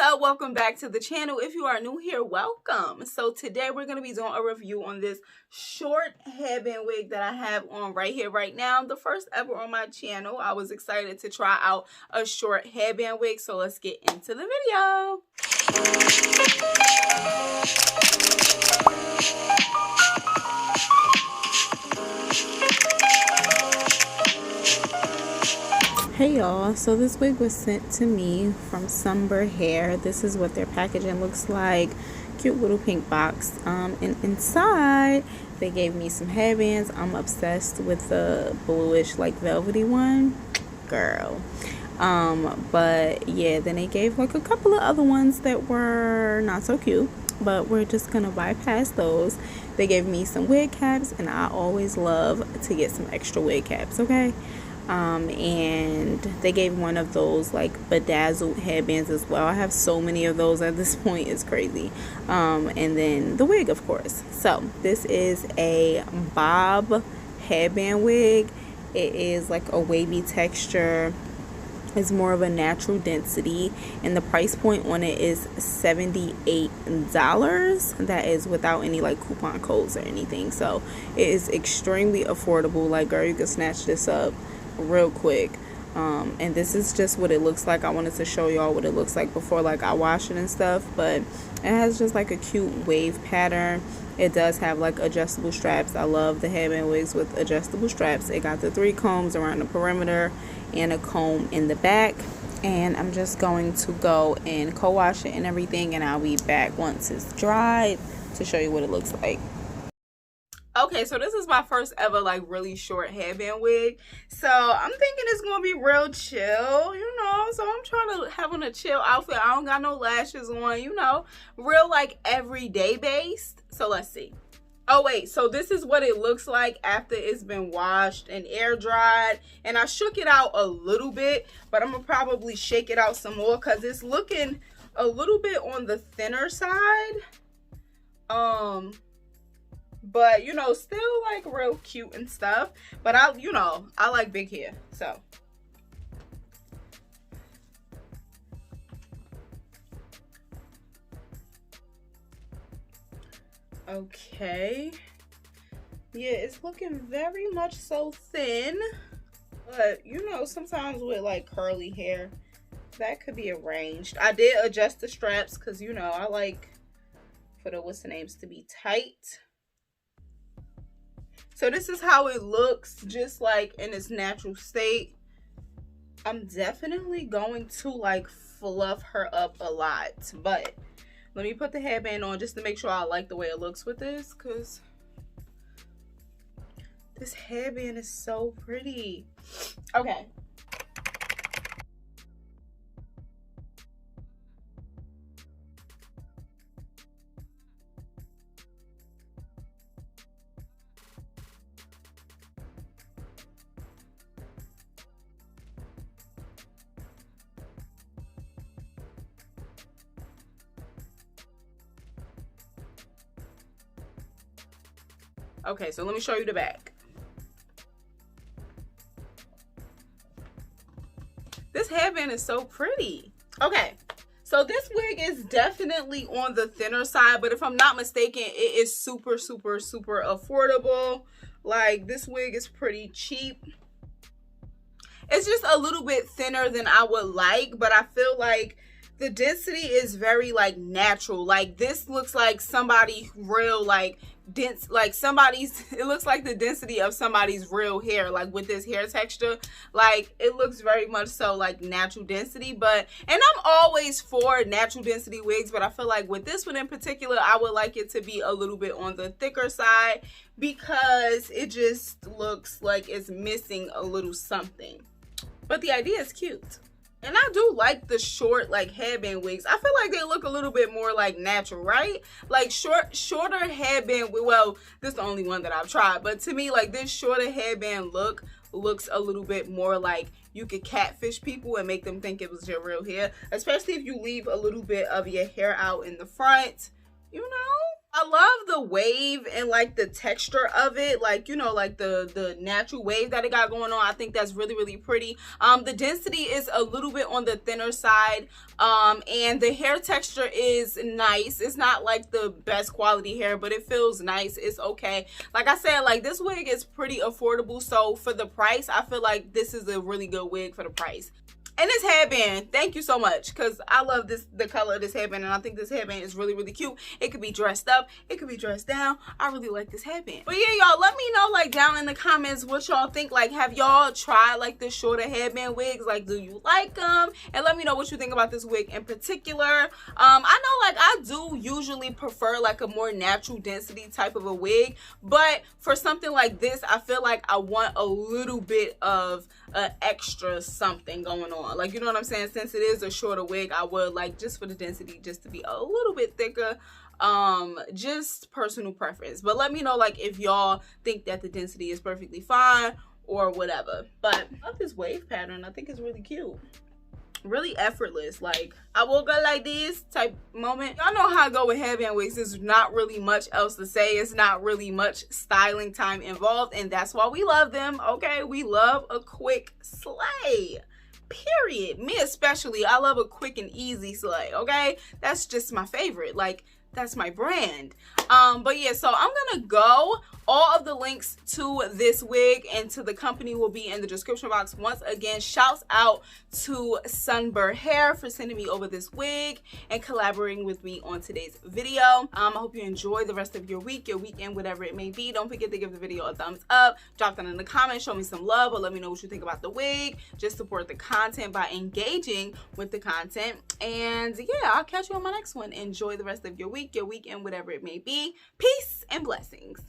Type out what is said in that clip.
up? Welcome back to the channel. If you are new here, welcome. So today we're going to be doing a review on this short headband wig that I have on right here right now. The first ever on my channel. I was excited to try out a short headband wig, so let's get into the video. Hey y'all, so this wig was sent to me from Sunber Hair. This is what their packaging looks like. Cute little pink box. And inside they gave me some headbands. I'm obsessed with the bluish like velvety one, girl. But yeah, then they gave like a couple of other ones that were not so cute, but we're just gonna bypass those. They gave me some wig caps, and I always love to get some extra wig caps, okay? And they gave one of those like bedazzled headbands as well. I have so many of those at this point, it's crazy. And then the wig, of course. So this is a bob headband wig. It is like a wavy texture. It's more of a natural density, and the price point on it is $78. That is without any like coupon codes or anything, so it is extremely affordable. Like, girl, you can snatch this up real quick. And this is just what it looks like. I wanted to show y'all what it looks like before like I wash it and stuff, but it has just like a cute wave pattern. It does have like adjustable straps. I love the headband wigs with adjustable straps. It got the 3 combs around the perimeter and a comb in the back, and I'm just going to go and co-wash it and everything, and I'll be back once it's dried to show you what it looks like. Okay, so this is my first ever like really short headband wig, so I'm thinking it's gonna be real chill, you know. So I'm trying to have on a chill outfit. I don't got no lashes on, you know, real like everyday based. So let's see. Oh wait, so this is what it looks like after it's been washed and air dried, and I shook it out a little bit, but I'm gonna probably shake it out some more because it's looking a little bit on the thinner side. But you know, still like real cute and stuff. But I like big hair, so. Okay. Yeah, it's looking very much so thin. But you know, sometimes with like curly hair, that could be arranged. I did adjust the straps because you know, I like for the what's the names to be tight. So this is how it looks, just like in its natural state. I'm definitely going to like fluff her up a lot, but let me put the headband on just to make sure I like the way it looks with this, because this headband is so pretty. Okay. Okay, so let me show you the back. This headband is so pretty. Okay, so this wig is definitely on the thinner side, but if I'm not mistaken, it is super, super, super affordable. Like, this wig is pretty cheap. It's just a little bit thinner than I would like, but I feel like the density is very like natural. Like, this looks like somebody real like dense, like somebody's, it looks like the density of somebody's real hair, like with this hair texture. Like, it looks very much so like natural density. But, and I'm always for natural density wigs, but I feel like with this one in particular, I would like it to be a little bit on the thicker side because it just looks like it's missing a little something. But the idea is cute. And I do like the short like headband wigs. I feel like they look a little bit more like natural, right? Like shorter headband, well, this is the only one that I've tried, but to me, like, this shorter headband look looks a little bit more like you could catfish people and make them think it was your real hair, especially if you leave a little bit of your hair out in the front, you know? I love the wave and like the texture of it, like, you know, like the natural wave that it got going on. I think that's really, really pretty. The density is a little bit on the thinner side, and the hair texture is nice. It's not like the best quality hair, but it feels nice. It's okay. Like I said, like this wig is pretty affordable, so for the price, I feel like this is a really good wig for the price. And this headband, thank you so much, because I love the color of this headband, and I think this headband is really, really cute. It could be dressed up, it could be dressed down. I really like this headband. But yeah, y'all, let me know like down in the comments what y'all think. Like, have y'all tried like the shorter headband wigs? Like, do you like them? And let me know what you think about this wig in particular. I know like I do usually prefer like a more natural density type of a wig, but for something like this, I feel like I want a little bit of an extra something going on. Like, you know what I'm saying? Since it is a shorter wig, I would like just for the density just to be a little bit thicker. Just personal preference. But let me know like if y'all think that the density is perfectly fine or whatever. But I love this wave pattern. I think it's really cute. Really effortless. Like, I will go like this type moment. Y'all know how I go with headband wigs. There's not really much else to say. It's not really much styling time involved, and that's why we love them. Okay, we love a quick slay, period. Me especially, I love a quick and easy slay. Okay, that's just my favorite. Like, that's my brand. But yeah, so I'm gonna go. All of the links to this wig and to the company will be in the description box. Once again, shouts out to Sunber Hair for sending me over this wig and collaborating with me on today's video. I hope you enjoy the rest of your week, your weekend, whatever it may be. Don't forget to give the video a thumbs up, drop down in the comments, show me some love, or let me know what you think about the wig. Just support the content by engaging with the content. And yeah, I'll catch you on my next one. Enjoy the rest of your week, your weekend, whatever it may be. Peace and blessings.